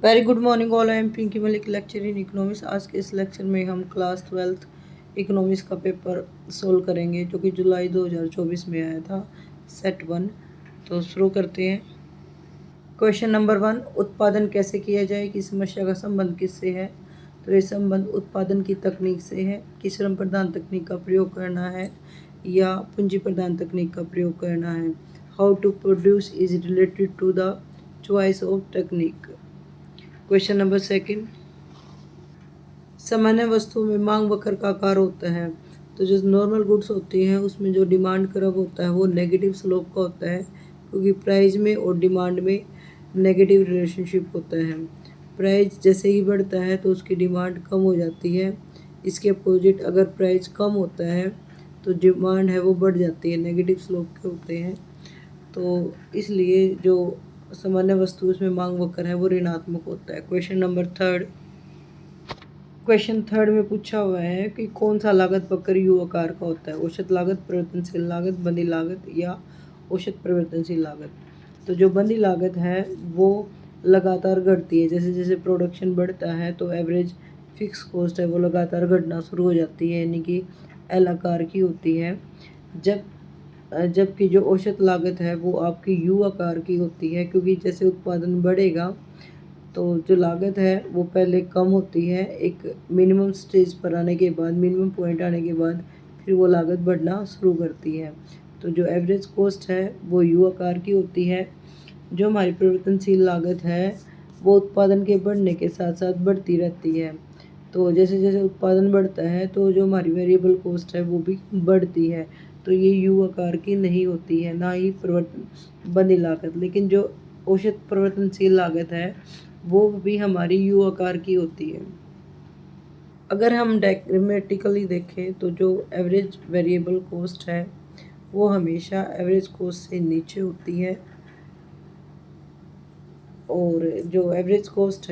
Very good morning all. I am Pinky Malik, lecture in economics. आज के इस लेक्चर में हम क्लास 12th इकोनॉमिक्स का पेपर सोल्व करेंगे जो कि जुलाई 2024 में आया था, सेट 1। तो शुरू करते हैं। क्वेश्चन नंबर 1, उत्पादन कैसे किया जाए की समस्या का संबंध किससे है? तो ये संबंध उत्पादन की तकनीक से है कि श्रम प्रधान तकनीक का प्रयोग करना है या पूंजी प्रधान तकनीक का प्रयोग करना है। How to produce is related to the choice of technique. Question number 2, सामान्य वस्तुओं में मांग वक्र का आकार होता है। तो जो नॉर्मल गुड्स होती हैं उसमें जो डिमांड कर्व होता है वो नेगेटिव स्लोप का होता है, क्योंकि प्राइस में और डिमांड में नेगेटिव रिलेशनशिप होता है। प्राइस जैसे ही बढ़ता है तो उसकी डिमांड कम हो जाती है। इसके अपोजिट अगर प्राइस कम होता है तो डिमांड है वो बढ़ जाती है, नेगेटिव स्लोप के होते हैं। तो इसलिए जो सामान्य वस्तु उसमें मांग वक्र है वो ऋणात्मक होता है। क्वेश्चन थर्ड में पूछा हुआ है कि कौन सा लागत वक्र यू आकार का होता है? औसत लागत, परिवर्तनशील लागत, बंदी लागत या औसत परिवर्तनशील लागत। तो जो बंदी लागत है वो लगातार घटती है, जैसे जैसे प्रोडक्शन बढ़ता है तो एवरेज फिक्स कॉस्ट है वो लगातार घटना शुरू हो जाती है, यानी कि एल आकार की होती है। जबकि जो औसत लागत है वो आपकी यू आकार की होती है, क्योंकि जैसे उत्पादन बढ़ेगा तो जो लागत है वो पहले कम होती है, एक मिनिमम स्टेज पर आने के बाद, मिनिमम पॉइंट आने के बाद फिर वो लागत बढ़ना शुरू करती है। तो जो एवरेज कॉस्ट है वो यू आकार की होती है। जो हमारी परिवर्तनशील लागत है वो उत्पादन के बढ़ने के साथ साथ बढ़ती रहती है। तो जैसे जैसे उत्पादन बढ़ता है तो जो हमारी वेरिएबल कॉस्ट है वो भी बढ़ती है। तो ये यू आकार की नहीं होती है, ना ही परिवर्तन बंदी लागत। लेकिन जो औसत परिवर्तनशील लागत है वो भी हमारी यू आकार की होती है। अगर हम डायग्रामेटिकली देखें तो जो एवरेज वेरिएबल कॉस्ट है वो हमेशा एवरेज कॉस्ट से नीचे होती है, और जो एवरेज कॉस्ट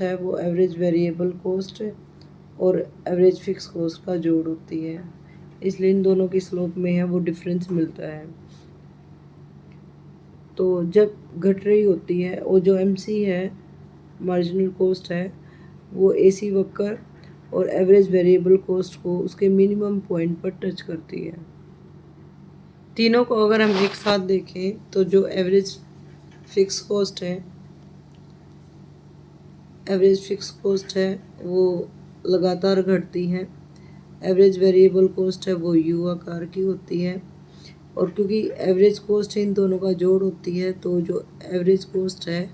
है वो एवरेज वेरिएबल कॉस्ट और एवरेज फिक्स कॉस्ट का जोड़ होती है। इसलिए इन दोनों की स्लोप में है वो डिफरेंस मिलता है। तो जब घट रही होती है और जो एमसी है, मार्जिनल कॉस्ट है, वो एसी वक्र और एवरेज वेरिएबल कॉस्ट को उसके मिनिमम पॉइंट पर टच करती है। तीनों को अगर हम एक साथ देखें तो जो एवरेज फिक्स कॉस्ट है वो लगातार घटती है। एवरेज वेरिएबल कॉस्ट है वो यू आकार की होती है, और क्योंकि एवरेज कॉस्ट इन दोनों का जोड़ होती है तो जो एवरेज कॉस्ट है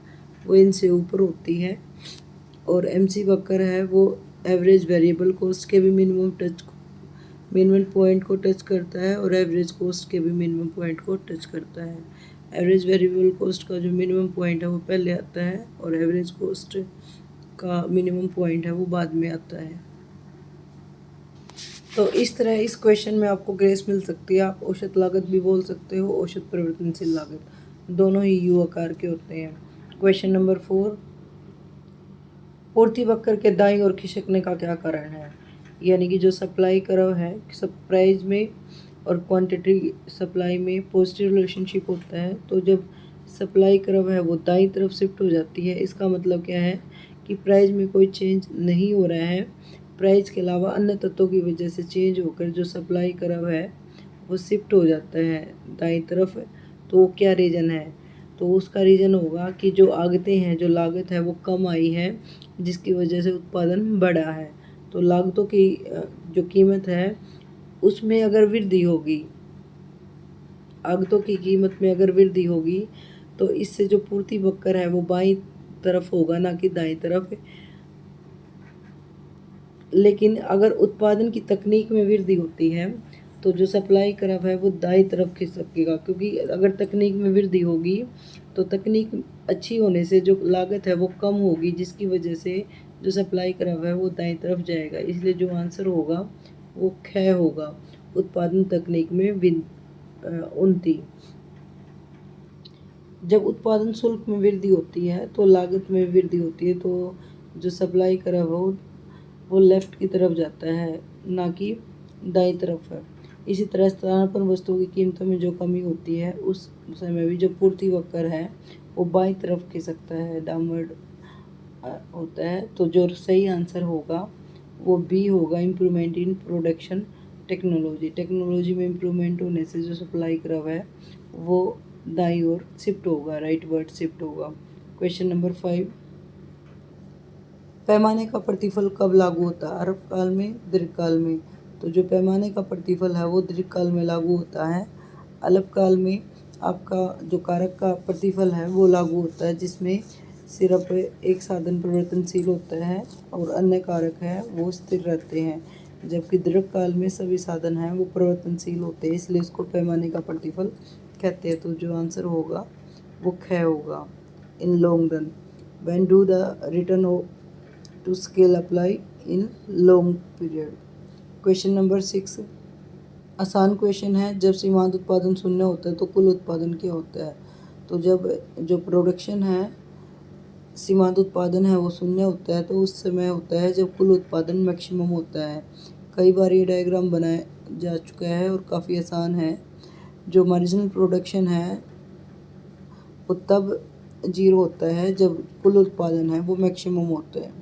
वो इनसे ऊपर होती है। और एमसी वक्र है वो एवरेज वेरिएबल कॉस्ट के भी मिनिमम पॉइंट को टच करता है और एवरेज कॉस्ट के भी मिनिमम पॉइंट को टच करता है। एवरेज वेरिएबल कॉस्ट का जो मिनिमम पॉइंट है वो पहले आता है और एवरेज कॉस्ट का मिनिमम पॉइंट है वो बाद में आता है। तो इस तरह इस क्वेश्चन में आपको ग्रेस मिल सकती है। आप औसत लागत भी बोल सकते हो, औसत परिवर्तनशील लागत, दोनों ही यू आकार के होते हैं। क्वेश्चन नंबर 4, पूर्ति वक्र के दाईं ओर खिसकने का क्या कारण है? यानी कि जो सप्लाई कर्व है, सब प्राइस में और क्वांटिटी सप्लाई में पॉजिटिव रिलेशनशिप होता है। तो जब सप्लाई कर्व है वो दाईं तरफ शिफ्ट हो जाती है, इसका मतलब क्या है कि प्राइस में कोई चेंज नहीं हो रहा है, प्राइस के अलावा अन्य तत्वों की वजह से चेंज होकर जो सप्लाई कर्व है वो शिफ्ट हो जाता है दाईं तरफ। तो वो क्या रीज़न है? तो उसका रीज़न होगा कि जो आगतें हैं, जो लागत है वो कम आई है, जिसकी वजह से उत्पादन बढ़ा है। तो लागतों की जो कीमत है उसमें अगर वृद्धि होगी, आगतों की कीमत में अगर वृद्धि होगी तो इससे जो पूर्ति वक्र है वो बाईं तरफ होगा, ना कि दाईं तरफ। लेकिन अगर उत्पादन की तकनीक में वृद्धि होती है तो जो सप्लाई कर्व है वो दाईं तरफ खिसकेगा, क्योंकि अगर तकनीक में वृद्धि होगी तो तकनीक अच्छी होने से जो लागत है वो कम होगी, जिसकी वजह से जो सप्लाई कर्व है वो दाईं तरफ जाएगा। इसलिए जो आंसर होगा वो ख होगा, उत्पादन तकनीक में उन्नति। जब उत्पादन शुल्क में वृद्धि होती है तो लागत में वृद्धि होती है, तो जो सप्लाई कर्व है वो लेफ्ट की तरफ जाता है, ना कि दाईं तरफ है। इसी तरह स्थानापन्न वस्तुओं की कीमतों में जो कमी होती है उस समय भी जो पूर्ति वक्र है वो बाईं तरफ खिसकता है, डाउनवर्ड होता है। तो जो सही आंसर होगा वो बी होगा, improvement in production technology. Technology में इम्प्रूवमेंट होने से जो सप्लाई कर्व है वो दाईं ओर शिफ्ट होगा, राइट वर्ड शिफ्ट होगा। क्वेश्चन नंबर 5, पैमाने का प्रतिफल कब लागू होता है? अल्पकाल में, दीर्घकाल में? तो जो पैमाने का प्रतिफल है वो दीर्घकाल में लागू होता है। अल्पकाल में आपका जो कारक का प्रतिफल है वो लागू होता है, जिसमें सिर्फ एक साधन परिवर्तनशील होता है और अन्य कारक है वो स्थिर रहते हैं, जबकि दीर्घकाल में सभी साधन हैं वो परिवर्तनशील होते हैं, इसलिए उसको पैमाने का प्रतिफल कहते हैं। तो जो आंसर होगा वो ख होगा। In long run, when do the return to scale apply? In long period. Question number 6, आसान क्वेश्चन है। जब सीमांत उत्पादन शून्य होता है तो कुल उत्पादन क्या होता है? तो जब जो प्रोडक्शन है, सीमांत उत्पादन है वो शून्य होता है तो उस समय होता है जब कुल उत्पादन मैक्सिमम होता है। कई बार ये डायग्राम बनाया जा चुका है और काफ़ी आसान है। जो मार्जिनल प्रोडक्शन है वो तब जीरो होता है जब कुल उत्पादन है वो मैक्सिमम होता है।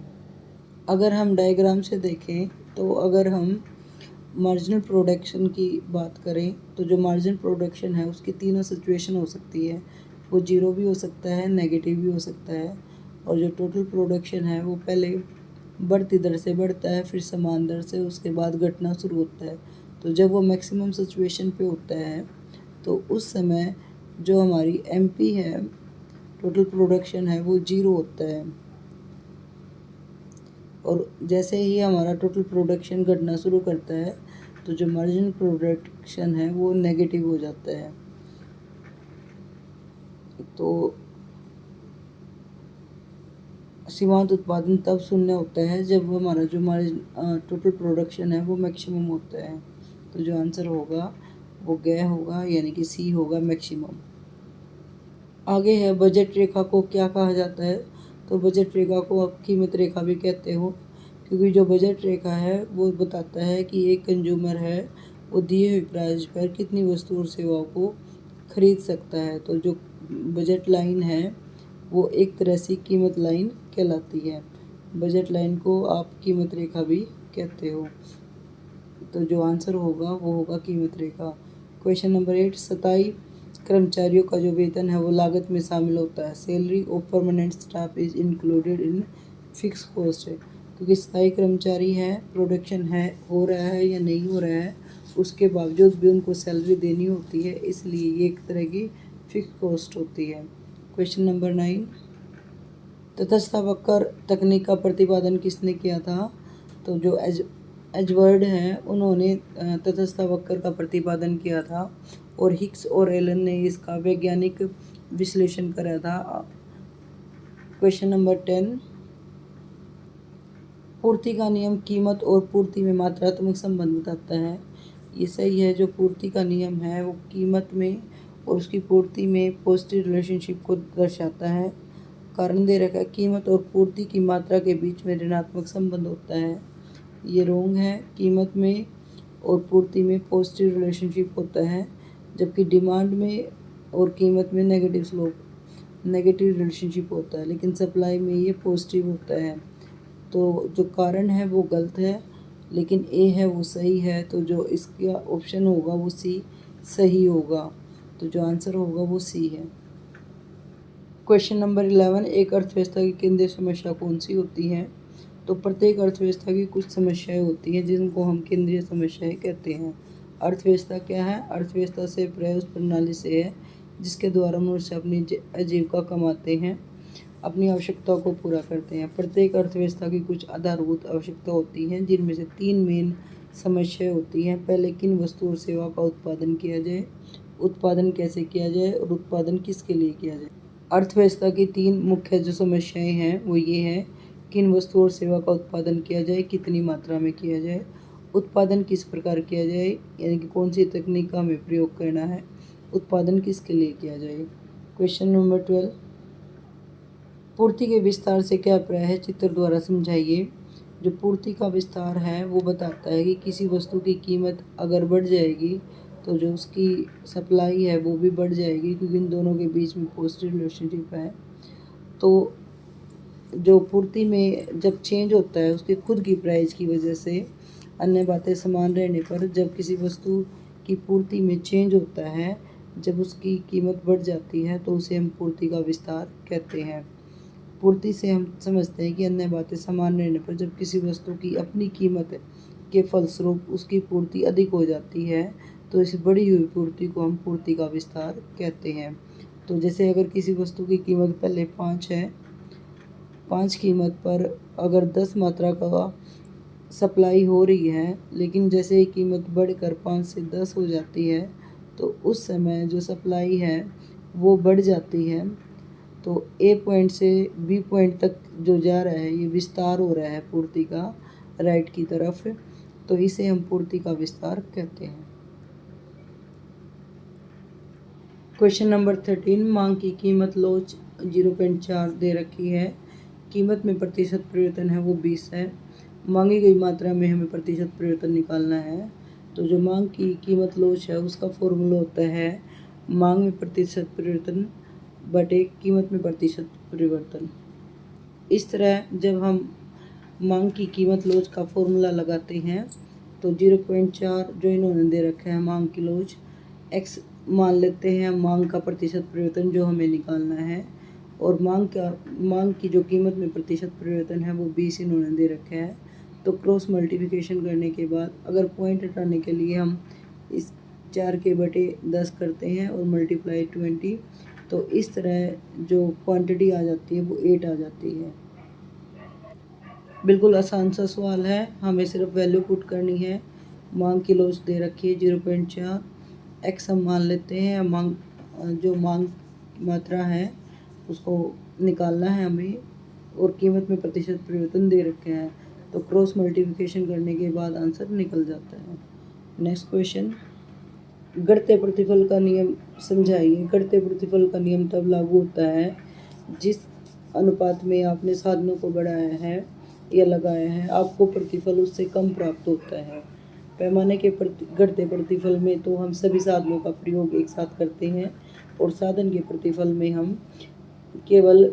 अगर हम डायग्राम से देखें तो अगर हम मार्जिनल प्रोडक्शन की बात करें तो जो मार्जिनल प्रोडक्शन है उसकी तीनों सिचुएशन हो सकती है। वो जीरो भी हो सकता है, नेगेटिव भी हो सकता है, और जो टोटल प्रोडक्शन है वो पहले बढ़ती दर से बढ़ता है, फिर समान दर से, उसके बाद घटना शुरू होता है। तो जब वो मैक्सिमम सिचुएशन पे होता है तो उस समय जो हमारी एमपी है, टोटल प्रोडक्शन है, वो जीरो होता है, और जैसे ही हमारा टोटल प्रोडक्शन घटना शुरू करता है तो जो मार्जिनल प्रोडक्शन है वो नेगेटिव हो जाता है। तो सीमांत उत्पादन तब शून्य होता है जब हमारा जो टोटल प्रोडक्शन है वो मैक्सिमम होता है। तो जो आंसर होगा वो ग होगा, यानी कि सी होगा, मैक्सिमम। आगे है, बजट रेखा को क्या कहा जाता है? तो बजट रेखा को आप कीमत रेखा भी कहते हो, क्योंकि जो बजट रेखा है वो बताता है कि एक कंज्यूमर है वो दिए हुए प्राइस पर कितनी वस्तु और सेवाओं को खरीद सकता है। तो जो बजट लाइन है वो एक तरह से कीमत लाइन कहलाती है। बजट लाइन को आप कीमत रेखा भी कहते हो। तो जो आंसर होगा वो होगा कीमत रेखा। क्वेश्चन नंबर 8, स्थायी कर्मचारियों का जो वेतन है वो लागत में शामिल होता है। Salary of permanent staff is included in fix cost है, क्योंकि स्थायी कर्मचारी है, प्रोडक्शन है हो रहा है या नहीं हो रहा है, उसके बावजूद भी उनको सैलरी देनी होती है, इसलिए ये एक तरह की फिक्स कॉस्ट होती है। क्वेश्चन नंबर 9, तटस्थ वक्र तकनीक का प्रतिपादन किसने किया था? तो जो एजवर्ड हैं उन्होंने तटस्थ वक्र का प्रतिपादन किया था, और हिक्स और एलन ने इसका वैज्ञानिक विश्लेषण करा था। क्वेश्चन नंबर 10, पूर्ति का नियम कीमत और पूर्ति में मात्रात्मक संबंध बताता है। ये सही है। जो पूर्ति का नियम है वो कीमत में और उसकी पूर्ति में पॉजिटिव रिलेशनशिप को दर्शाता है। कारण दे रखा है, कीमत और पूर्ति की मात्रा के बीच में ऋणात्मक संबंध होता है। ये रॉन्ग है। कीमत में और पूर्ति में पॉजिटिव रिलेशनशिप होता है, जबकि डिमांड में और कीमत में नेगेटिव रिलेशनशिप होता है, लेकिन सप्लाई में ये पॉजिटिव होता है। तो जो कारण है वो गलत है, लेकिन ए है वो सही है। तो जो इसका ऑप्शन होगा वो सी सही होगा। तो जो आंसर होगा वो सी है। क्वेश्चन नंबर 11, एक अर्थव्यवस्था की केंद्रीय समस्या कौन सी होती है? तो प्रत्येक अर्थव्यवस्था की कुछ समस्याएं होती हैं जिनको हम केंद्रीय समस्याएं कहते हैं। अर्थव्यवस्था क्या है? अर्थव्यवस्था से प्रयास प्रणाली से है जिसके द्वारा मनुष्य अपनी आजीविका कमाते हैं, अपनी आवश्यकताओं को पूरा करते हैं। प्रत्येक अर्थव्यवस्था की कुछ आधारभूत आवश्यकता होती हैं, जिनमें से 3 मेन समस्याएं होती हैं। पहले, किन वस्तु और सेवा का उत्पादन किया जाए, उत्पादन कैसे किया जाए और उत्पादन किसके लिए किया जाए। अर्थव्यवस्था की 3 मुख्य जो समस्याएं हैं वो ये हैं, किन वस्तु और सेवा का उत्पादन किया जाए, कितनी मात्रा में किया जाए, उत्पादन किस प्रकार किया जाए, यानी कि कौन सी तकनीक का हमें प्रयोग करना है, उत्पादन किसके लिए किया जाए। क्वेश्चन नंबर 12, पूर्ति के विस्तार से क्या अभिप्राय है, चित्र द्वारा समझाइए। जो पूर्ति का विस्तार है वो बताता है कि किसी वस्तु की कीमत अगर बढ़ जाएगी तो जो उसकी सप्लाई है वो भी बढ़ जाएगी, क्योंकि इन दोनों के बीच में पॉजिटिव रिलेशनशिप है। तो जो पूर्ति में जब चेंज होता है उसकी खुद की प्राइस की वजह से, अन्य बातें समान रहने पर जब किसी वस्तु की पूर्ति में चेंज होता है, जब उसकी कीमत बढ़ जाती है तो उसे हम पूर्ति का विस्तार कहते हैं। पूर्ति से हम समझते हैं कि अन्य बातें समान रहने पर जब किसी वस्तु की अपनी कीमत के फलस्वरूप उसकी पूर्ति अधिक हो जाती है तो इस बढ़ी हुई पूर्ति को हम पूर्ति का विस्तार कहते हैं। तो जैसे अगर किसी वस्तु की कीमत पहले 5 है, 5 कीमत पर अगर 10 मात्रा का सप्लाई हो रही है, लेकिन जैसे ही कीमत बढ़कर 5 से 10 हो जाती है तो उस समय जो सप्लाई है वो बढ़ जाती है। तो ए पॉइंट से बी पॉइंट तक जो जा रहा है ये विस्तार हो रहा है पूर्ति का राइट की तरफ, तो इसे हम पूर्ति का विस्तार कहते हैं। क्वेश्चन नंबर 13, मांग की कीमत लोच 0.4 दे रखी है। कीमत में प्रतिशत परिवर्तन है वो 20 है। मांगी गई मात्रा में हमें प्रतिशत परिवर्तन निकालना है। तो जो मांग की कीमत लोच है उसका फॉर्मूला होता है मांग में प्रतिशत परिवर्तन बटे कीमत में प्रतिशत परिवर्तन। इस तरह जब हम मांग की कीमत लोच का फॉर्मूला लगाते हैं तो 0.4 जो इन्होंने दे रखा है मांग की लोच, x मान लेते हैं मांग का प्रतिशत परिवर्तन जो हमें निकालना है, और मांग की जो कीमत में प्रतिशत परिवर्तन है वो 20 इन्होंने दे रखा है। तो क्रॉस मल्टीप्लिकेशन करने के बाद अगर पॉइंट हटाने के लिए हम इस 4 के बटे 10 करते हैं और मल्टीप्लाई 20, तो इस तरह जो क्वांटिटी आ जाती है वो 8 आ जाती है। बिल्कुल आसान सा सवाल है, हमें सिर्फ वैल्यू पुट करनी है। मांग की लोच दे रखी है 0.4, एक्स हम मान लेते हैं, जो मांग मात्रा है उसको निकालना है हमें, और कीमत में प्रतिशत परिवर्तन दे रखे हैं। तो क्रॉस मल्टीप्लिकेशन करने के बाद आंसर निकल जाता है। नेक्स्ट क्वेश्चन, घटते प्रतिफल का नियम समझाइए। घटते प्रतिफल का नियम तब लागू होता है जिस अनुपात में आपने साधनों को बढ़ाया है या लगाया है आपको प्रतिफल उससे कम प्राप्त होता है। पैमाने के घटते प्रतिफल में तो हम सभी साधनों का प्रयोग एक साथ करते हैं, और साधन के प्रतिफल में हम केवल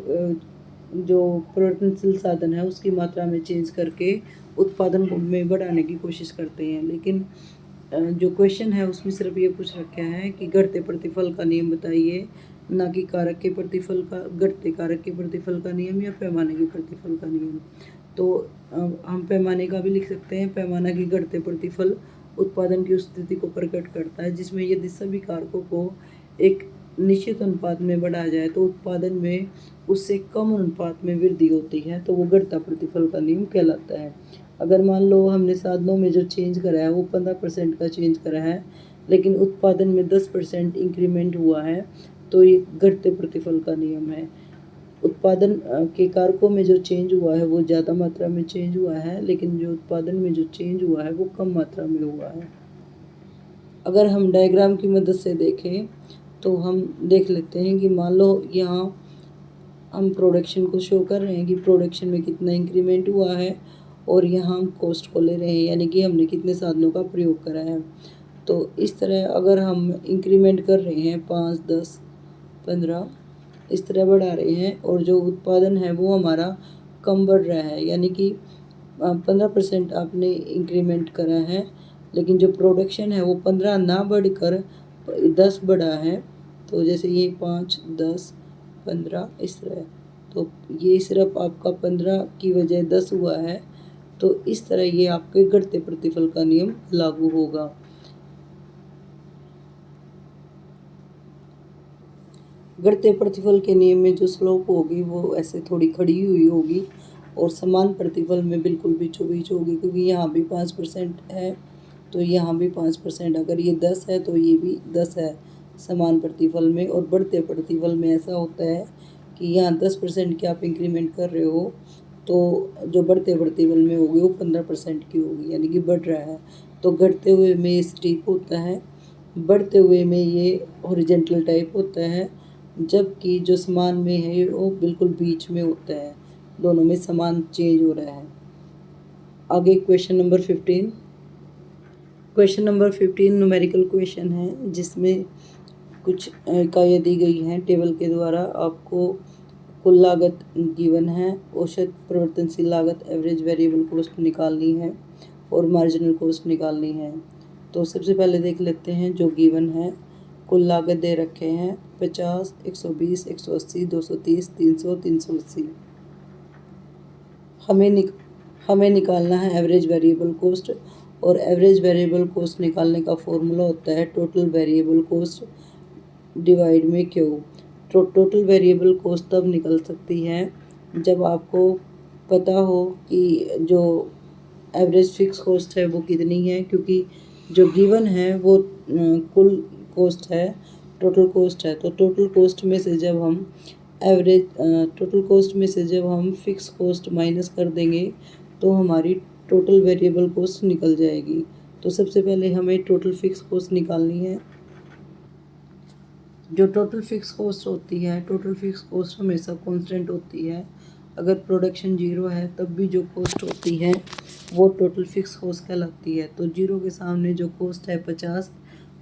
जो परिवर्तनशील साधन है उसकी मात्रा में चेंज करके उत्पादन को में बढ़ाने की कोशिश करते हैं। लेकिन जो क्वेश्चन है उसमें सिर्फ ये पूछ रखा है कि घटते प्रतिफल का नियम बताइए, ना कि कारक के प्रतिफल का, घटते कारक के प्रतिफल का नियम या पैमाने के प्रतिफल का नियम। तो हम पैमाने का भी लिख सकते हैं। पैमाना की घटते प्रतिफल उत्पादन की उस स्थिति को प्रकट करता है जिसमें यदि सभी कारकों को एक निश्चित अनुपात में बढ़ाया जाए तो उत्पादन में उससे कम अनुपात में वृद्धि होती है, तो वो घटता प्रतिफल का नियम कहलाता है। अगर मान लो हमने साधनों में जो चेंज करा है वो 15% का चेंज करा है, लेकिन उत्पादन में 10% इंक्रीमेंट हुआ है, तो ये घटते प्रतिफल का नियम है। उत्पादन के कारकों में जो चेंज हुआ है वो ज़्यादा मात्रा में चेंज हुआ है, लेकिन जो उत्पादन में जो चेंज हुआ है वो कम मात्रा में हुआ है। अगर हम डायग्राम की मदद से देखें तो हम देख लेते हैं कि मान लो यहाँ हम प्रोडक्शन को शो कर रहे हैं कि प्रोडक्शन में कितना इंक्रीमेंट हुआ है, और यहाँ हम कॉस्ट को ले रहे हैं यानी कि हमने कितने साधनों का प्रयोग करा है। तो इस तरह अगर हम इंक्रीमेंट कर रहे हैं 5, 10, 15 इस तरह बढ़ा रहे हैं, और जो उत्पादन है वो हमारा कम बढ़ रहा है, यानी कि 15% आपने इंक्रीमेंट करा है, लेकिन जो प्रोडक्शन है वो 15 ना बढ़कर 10 बढ़ा है। तो जैसे ये 5, 10, 15 इस तरह, तो ये सिर्फ आपका 15 की वजह 10 हुआ है, तो इस तरह ये आपके घटते प्रतिफल का नियम लागू होगा। घटते प्रतिफल के नियम में जो स्लोप होगी वो ऐसे थोड़ी खड़ी हुई होगी, और समान प्रतिफल में बिल्कुल बीचों बीच होगी, क्योंकि यहाँ भी 5% है तो यहाँ भी 5%, अगर ये 10 है तो ये भी 10 है समान प्रतिफल में। और बढ़ते प्रतिफल में ऐसा होता है कि यहाँ 10% की आप इंक्रीमेंट कर रहे हो तो जो बढ़ते प्रतिफल में होगी वो 15% की होगी, यानी कि बढ़ रहा है। तो घटते हुए में ये स्टीप होता है, बढ़ते हुए में ये हॉरिजॉन्टल टाइप होता है, जबकि जो समान में है वो बिल्कुल बीच में होता है, दोनों में समान चेंज हो रहा है। आगे question number 15। Question number 15 numerical question है, जिसमें कुछ इकाइयाँ दी गई हैं टेबल के द्वारा। आपको कुल लागत गिवन है, औसत परिवर्तनशील लागत एवरेज वेरिएबल कॉस्ट निकालनी है और मार्जिनल कॉस्ट निकालनी है। तो सबसे पहले देख लेते हैं जो गिवन है। कुल लागत दे रखे हैं 50, 120, 180, 230, 300, 380। हमें निकालना है एवरेज वेरिएबल कॉस्ट, और एवरेज वेरिएबल कॉस्ट निकालने का फॉर्मूला होता है टोटल वेरिएबल कॉस्ट डिवाइड में क्यू। टोटल वेरिएबल कॉस्ट तब निकल सकती है जब आपको पता हो कि जो एवरेज फिक्स कॉस्ट है वो कितनी है, क्योंकि जो गिवन है वो कुल कॉस्ट है, टोटल कॉस्ट है। तो टोटल कॉस्ट में से जब हम फिक्स कॉस्ट माइनस कर देंगे तो हमारी टोटल वेरिएबल कॉस्ट निकल जाएगी। तो सबसे पहले हमें टोटल फिक्स कॉस्ट निकालनी है। जो टोटल फिक्स कॉस्ट होती है, टोटल फिक्स कॉस्ट हमेशा कांस्टेंट होती है। अगर प्रोडक्शन जीरो है तब भी जो कॉस्ट होती है वो टोटल फिक्स कॉस्ट कहलाती है। तो जीरो के सामने जो कॉस्ट है 50,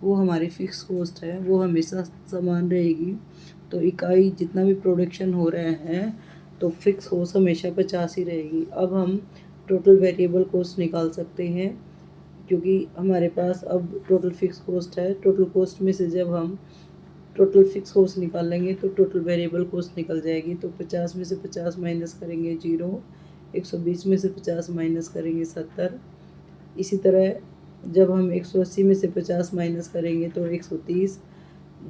वो हमारी फिक्स कॉस्ट है, वो हमेशा समान रहेगी। तो इकाई जितना भी प्रोडक्शन हो रहा है तो फिक्स कॉस्ट हमेशा 50 ही रहेगी। अब हम टोटल वेरिएबल कॉस्ट निकाल सकते हैं, क्योंकि हमारे पास अब टोटल फिक्स कॉस्ट है। टोटल कॉस्ट में से जब हम टोटल फिक्स कॉस्ट निकालेंगे तो टोटल वेरिएबल कॉस्ट निकल जाएगी। तो 50 में से 50 माइनस करेंगे 0, 120 में से 50 माइनस करेंगे 70। इसी तरह जब हम 180 में से 50 माइनस करेंगे तो 130,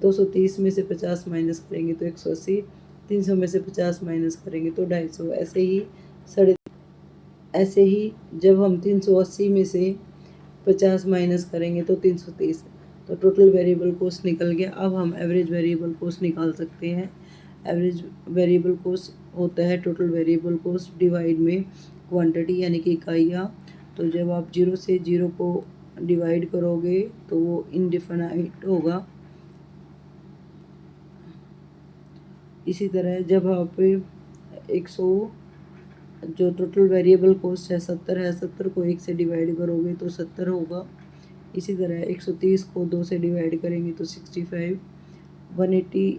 230 में से 50 माइनस करेंगे तो 180, 300 में से 50 माइनस करेंगे तो 250। ऐसे ही जब हम 380 में से 50 माइनस करेंगे तो 330। तो टोटल वेरिएबल कॉस्ट निकल गया। अब हम एवरेज वेरिएबल कॉस्ट निकाल सकते हैं। एवरेज वेरिएबल कॉस्ट होता है टोटल वेरिएबल कॉस्ट डिवाइड में क्वांटिटी, यानी कि इकाइयाँ। तो जब आप 0 से 0 को डिवाइड करोगे तो वो इनडिफिनाइट होगा। इसी तरह जब आप 100 जो टोटल वेरिएबल कॉस्ट है 70 है, 70 को 1 से डिवाइड करोगे तो 70 होगा। इसी तरह 130 को 2 से डिवाइड करेंगे तो 65, 180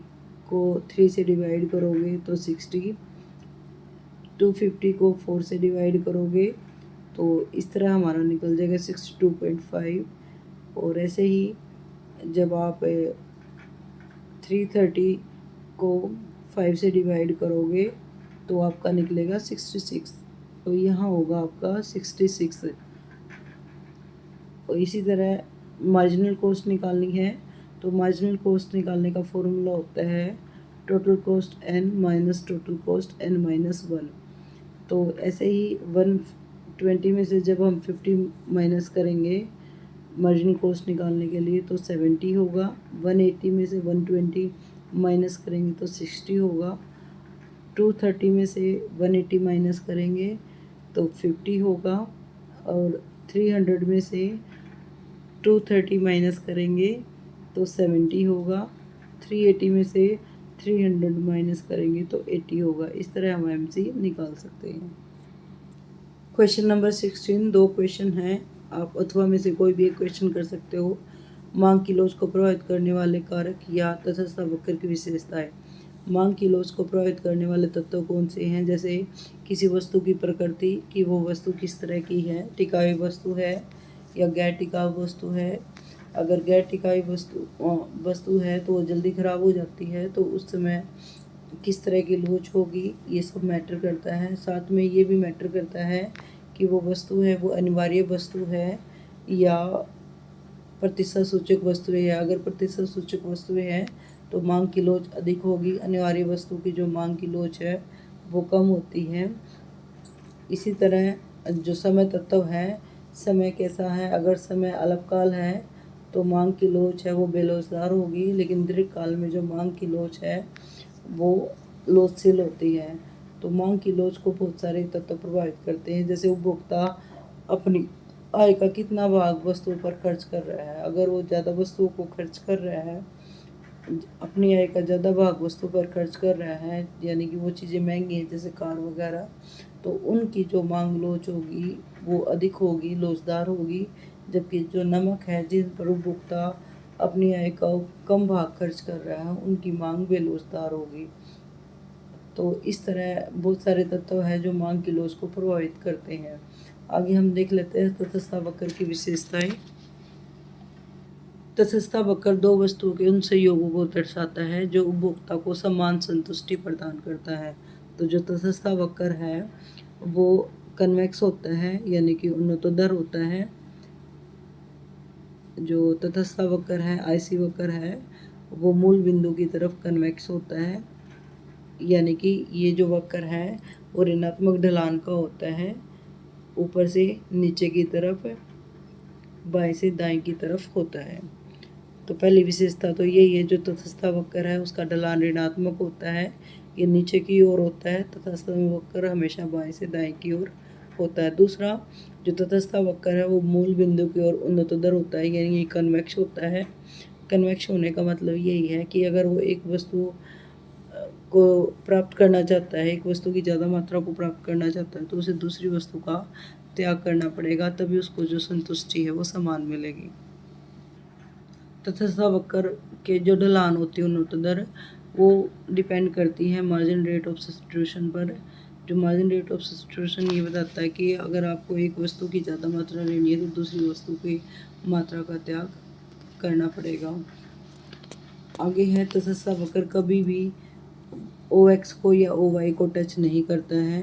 को 3 से डिवाइड करोगे तो 60, 250 को 4 से डिवाइड करोगे तो इस तरह हमारा निकल जाएगा 62.5। और ऐसे ही जब आप 330 को 5 से डिवाइड करोगे तो आपका निकलेगा 66। तो यहाँ होगा आपका 66। और इसी तरह मार्जिनल कॉस्ट निकालनी है। तो मार्जिनल कॉस्ट निकालने का फॉर्मूला होता है total cost n minus total cost n minus 1। तो ऐसे ही 120 में से जब हम 50 माइनस करेंगे मार्जिनल कॉस्ट निकालने के लिए तो 70 होगा। 180 में से 120 माइनस करेंगे तो 60 होगा। 230 में से 180 माइनस करेंगे तो 50 होगा। और 300 में से 230 माइनस करेंगे तो 70 होगा। 380 में से 300 माइनस करेंगे तो 80 होगा। इस तरह हम MC निकाल सकते हैं। क्वेश्चन नंबर 16 दो क्वेश्चन हैं, आप अथवा में से कोई भी एक क्वेश्चन कर सकते हो। मांग की लॉज को प्रभावित करने वाले कारक या तटस्थ वक्र की विशेषताएं। मांग की लॉज को प्रभावित करने वाले तत्व कौन से हैं? जैसे किसी वस्तु की प्रकृति, कि वो वस्तु किस तरह की है, टिकाऊ वस्तु है या गैर टिकाऊ वस्तु है। अगर गैर टिकाऊ वस्तु है तो वो जल्दी ख़राब हो जाती है, तो उस समय किस तरह की लोच होगी, ये सब मैटर करता है। साथ में ये भी मैटर करता है कि वो वस्तु है वो अनिवार्य वस्तु है या प्रतिशत सूचक वस्तुएं है। अगर प्रतिशत सूचक वस्तुएं हैं तो मांग की लोच अधिक होगी, अनिवार्य वस्तु की जो मांग की लोच है वो कम होती है। इसी तरह जो समय तत्व है, समय कैसा है, अगर समय अल्पकाल है तो मांग की लोच है वो बेलोचदार होगी, लेकिन दीर्घकाल में जो मांग की लोच है वो लोचशील होती है। तो मांग की लोच को बहुत सारे तत्व प्रभावित करते हैं, जैसे उपभोक्ता अपनी आय का कितना भाग वस्तुओं पर खर्च कर रहा है। अगर वो ज़्यादा वस्तुओं को खर्च कर रहा है अपनी आय का ज़्यादा भाग वस्तु पर खर्च कर रहा है, यानी कि वो चीज़ें महंगी हैं जैसे कार वगैरह, तो उनकी जो मांग लोच होगी वो अधिक होगी, लोचदार होगी। जबकि जो नमक है जिन पर उपभोक्ता अपनी आय का कम भाग खर्च कर रहा है, उनकी मांग बेलोचदार होगी। तो इस तरह बहुत सारे तत्व हैं जो मांग की लोच को प्रभावित करते हैं। आगे हम देख लेते हैं तटस्थ वक्र की विशेषताएं। तटस्थ वक्र दो वस्तुओं के उन संयोगों को दर्शाता है जो उपभोक्ता को समान संतुष्टि प्रदान करता है। तो जो तटस्थ वक्र है वो कन्वेक्स होता है, यानी कि उन्नतोदर होता है। जो तटस्थ वक्र है, आईसी वक्र है, वो मूल बिंदु की तरफ कन्वेक्स होता है, यानी कि ये जो वक्र है वो ऋणात्मक ढलान का होता है, ऊपर से नीचे की तरफ, बाएं से दाएं की तरफ होता है। तो पहली विशेषता तो यही है, जो तटस्थ वक्र है उसका ढलान ऋणात्मक होता है, ये नीचे की ओर होता है। तटस्थ वक्र हमेशा बाएं से दाएं की ओर होता है। दूसरा, जो तटस्थ वक्र है वो मूल बिंदु की ओर उन्नतोदर होता है, यानी कन्वेक्स होता है। कन्वेक्स होने का मतलब यही है कि अगर वो एक वस्तु को प्राप्त करना चाहता है, एक वस्तु की ज़्यादा मात्रा को प्राप्त करना चाहता है, तो उसे दूसरी वस्तु का त्याग करना पड़ेगा, तभी उसको जो संतुष्टि है वो समान मिलेगी। तटस्थ वक्र के जो ढलान होती है उन्नतोदर, वो डिपेंड करती है मार्जिन रेट ऑफ सब्स्टिट्यूशन पर। जो मार्जिन रेट ऑफ सब्स्टिट्यूशन ये बताता है कि अगर आपको एक वस्तु की ज़्यादा मात्रा लेनी है तो दूसरी वस्तु की मात्रा का त्याग करना पड़ेगा। आगे है तटस्थ वक्र कभी भी OX को या OY को टच नहीं करता है।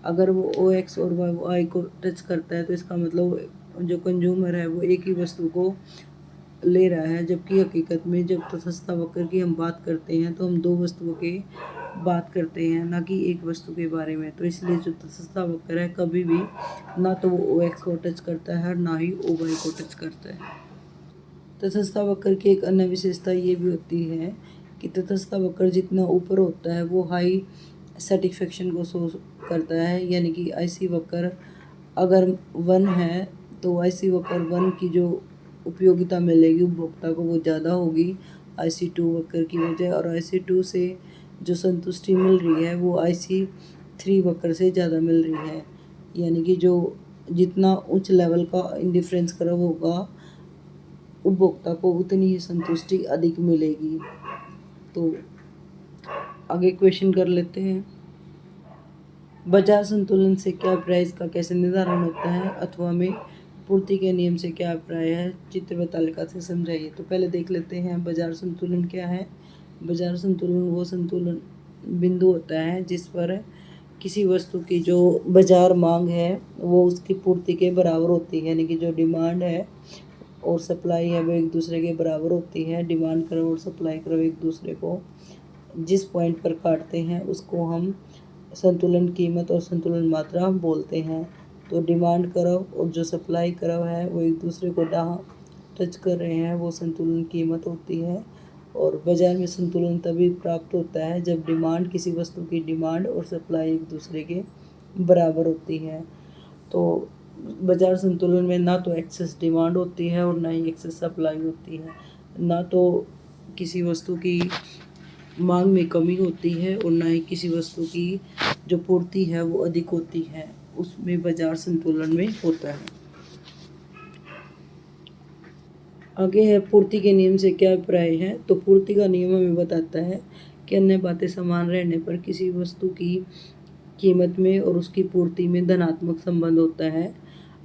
अगर वो OX और Y को टच करता है तो इसका मतलब जो कंज्यूमर है वो एक ही वस्तु को ले रहा है, जबकि हकीकत में जब तटस्थ वक्र की हम बात करते हैं तो हम दो वस्तुओं की बात करते हैं, ना कि एक वस्तु के बारे में। तो इसलिए जो तटस्थ वक्र है कभी भी ना तो वो OX को टच करता है और ना ही OY को टच करता है। तटस्थ वक्र की एक अन्य विशेषता ये भी होती है कि तटस्थ वक्र जितना ऊपर होता है वो हाई सेटिस्फेक्शन को शो करता है, यानी कि आईसी वक्र अगर 1 है तो आईसी वक्र 1 की जो उपयोगिता मिलेगी उपभोक्ता को वो ज़्यादा होगी IC2 वक्र की वजह, और IC2 से जो संतुष्टि मिल रही है वो IC3 वक्र से ज़्यादा मिल रही है, यानी कि जो जितना उच्च लेवल का इंडिफरेंस कर्व होगा उपभोक्ता को उतनी ही संतुष्टि अधिक मिलेगी। तो आगे क्वेश्चन कर लेते हैं। बाजार संतुलन से क्या प्राइस का कैसे निर्धारण होता है, अथवा में पूर्ति के नियम से क्या अभिप्राय है, चित्र व तालिका से समझाइए। तो पहले देख लेते हैं बाजार संतुलन क्या है। बाजार संतुलन वो संतुलन बिंदु होता है जिस पर किसी वस्तु की जो बाजार मांग है वो उसकी पूर्ति के बराबर होती है, यानी कि जो डिमांड है और सप्लाई है वो एक दूसरे के बराबर होती है। डिमांड कर्व और सप्लाई कर्व एक दूसरे को जिस पॉइंट पर काटते हैं उसको हम संतुलन कीमत और संतुलन मात्रा बोलते हैं। तो डिमांड कर्व और जो सप्लाई कर्व है वो एक दूसरे को जहाँ टच कर रहे हैं वो संतुलन कीमत होती है। और बाजार में संतुलन तभी प्राप्त होता है जब डिमांड, किसी वस्तु की डिमांड और सप्लाई एक दूसरे के बराबर होती है। तो बाजार संतुलन में ना तो एक्सेस डिमांड होती है और ना ही एक्सेस सप्लाई होती है, ना तो किसी वस्तु की मांग में कमी होती है और ना ही किसी वस्तु की जो पूर्ति है वो अधिक होती है, उसमें बाजार संतुलन में होता है। आगे है पूर्ति के नियम से क्या अभिप्राय है। तो पूर्ति का नियम हमें बताता है कि अन्य बातें समान रहने पर किसी वस्तु की कीमत में और उसकी पूर्ति में धनात्मक संबंध होता है।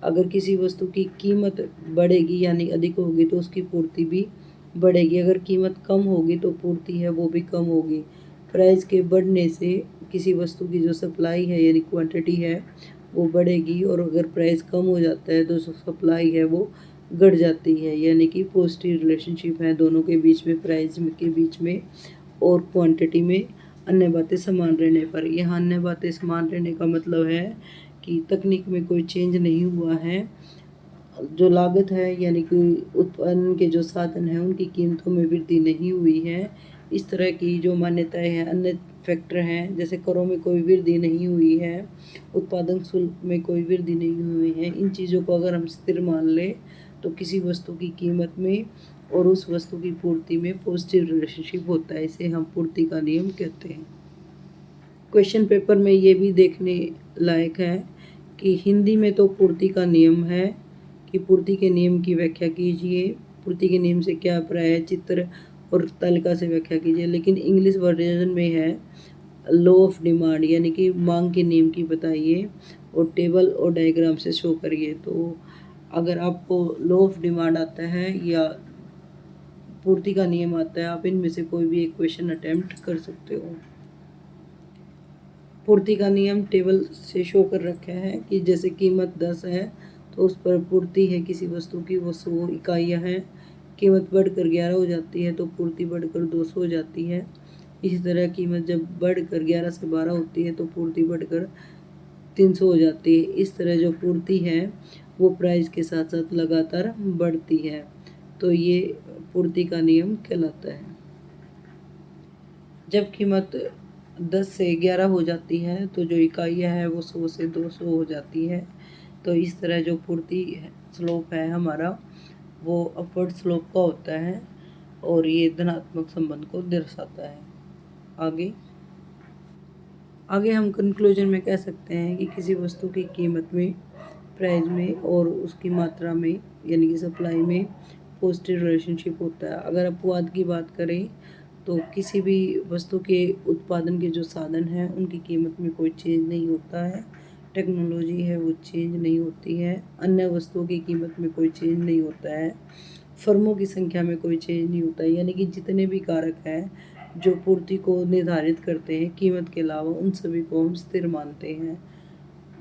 अगर किसी वस्तु की कीमत बढ़ेगी यानी अधिक होगी तो उसकी पूर्ति भी बढ़ेगी, अगर कीमत कम होगी तो पूर्ति है वो भी कम होगी। प्राइस के बढ़ने से किसी वस्तु की जो सप्लाई है यानी क्वांटिटी है वो बढ़ेगी, और अगर प्राइस कम हो जाता है तो जो सप्लाई है वो घट जाती है, यानी कि पॉजिटिव रिलेशनशिप है दोनों के बीच में, प्राइस के बीच में और क्वांटिटी में। अन्य बातें समान रहने पर, यहाँ अन्य बातें समान रहने का मतलब है कि तकनीक में कोई चेंज नहीं हुआ है, जो लागत है यानी कि उत्पादन के जो साधन हैं उनकी कीमतों में वृद्धि नहीं हुई है। इस तरह की जो मान्यताएं हैं, अन्य फैक्टर हैं जैसे करों में कोई वृद्धि नहीं हुई है, उत्पादन शुल्क में कोई वृद्धि नहीं हुई है, इन चीज़ों को अगर हम स्थिर मान लें तो किसी वस्तु की कीमत में और उस वस्तु की पूर्ति में पॉजिटिव रिलेशनशिप होता है, इसे हम पूर्ति का नियम कहते हैं। क्वेश्चन पेपर में ये भी देखने लायक है कि हिंदी में तो पूर्ति का नियम है कि पूर्ति के नियम की व्याख्या कीजिए, पूर्ति के नियम से क्या अभिप्राय है, चित्र और तालिका से व्याख्या कीजिए। लेकिन इंग्लिश वर्जन में है लॉ ऑफ डिमांड, यानी कि मांग के नियम की बताइए और टेबल और डायग्राम से शो करिए। तो अगर आपको लॉ ऑफ डिमांड आता है या पूर्ति का नियम आता है, आप इनमें से कोई भी एक क्वेश्चन अटेम्प्ट कर सकते हो। पूर्ति का नियम टेबल से शो कर रखा है कि जैसे कीमत 10 है तो उस पर पूर्ति है किसी वस्तु की वो 100 इकाइयाँ हैं। कीमत बढ़कर 11 हो जाती है तो पूर्ति बढ़कर 200 हो जाती है। इसी तरह कीमत जब बढ़कर 11 से 12 होती है तो पूर्ति बढ़कर 300 हो जाती है। इस तरह जो पूर्ति है वो प्राइस के साथ साथ लगातार बढ़ती है, तो ये पूर्ति का नियम कहलाता है। जब कीमत 10 से 11 हो जाती है तो जो इकाइयाँ है वो 100 से 200 हो जाती है। तो इस तरह जो पूर्ति स्लोप है हमारा वो अपवर्ड स्लोप का होता है और ये धनात्मक संबंध को दर्शाता है। आगे हम कंक्लूजन में कह सकते हैं कि किसी वस्तु की कीमत में, प्राइस में और उसकी मात्रा में यानी कि सप्लाई में पॉजिटिव रिलेशनशिप होता है। अगर अपवाद की बात करें तो किसी भी वस्तु के उत्पादन के जो साधन हैं उनकी कीमत में कोई चेंज नहीं होता है, टेक्नोलॉजी है वो चेंज नहीं होती है, अन्य वस्तुओं की कीमत में कोई चेंज नहीं होता है, फर्मों की संख्या में कोई चेंज नहीं होता है। यानी कि जितने भी कारक हैं जो पूर्ति को निर्धारित करते हैं कीमत के अलावा, उन सभी को हम स्थिर मानते हैं।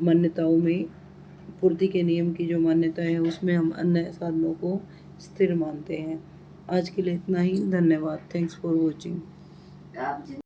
मान्यताओं में पूर्ति के नियम की जो मान्यता है उसमें हम अन्य साधनों को स्थिर मानते हैं। आज के लिए इतना ही, धन्यवाद। Thanks for watching.